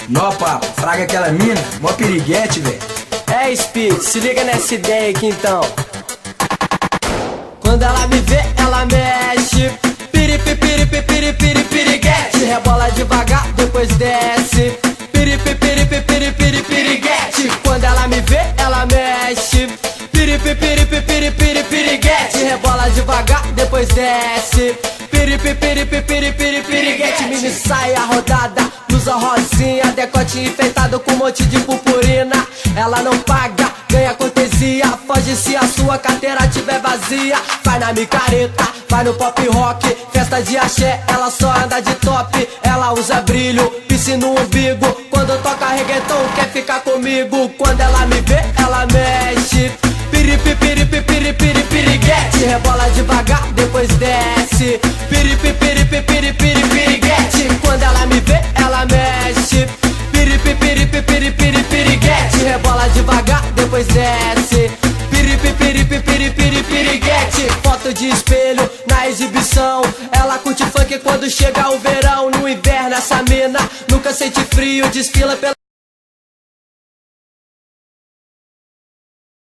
Nó, papo, fraga aquela mina, mó piriguete, velho. É, Speed, se liga nessa ideia aqui então. Quando ela me vê, ela mexe. Piriguete. Rebola devagar, depois desce. Piriguete. Quando ela me vê, ela mexe. Piriguete. Rebola devagar, depois desce. Piriguete. Mini saia rodada, blusa rosinha, decote enfeitado com um monte de purpurina. Ela não paga, ganha cortesia. Foge se a sua carteira tiver vazia. Vai na micareta, vai no pop rock, festa de axé, ela só anda de top. Ela usa brilho, piercing no umbigo. Quando toca reggaeton quer ficar comigo. Quando ela me vê, ela mexe. Piriguete. Rebola devagar, depois desce. Piriguete. Quando ela me vê, ela mexe. Piriguete. Rebola devagar, depois desce. Piriguete. Foto de espelho na exibição. Ela curte funk quando chega o verão. No inverno essa mina nunca sente frio, desfila pela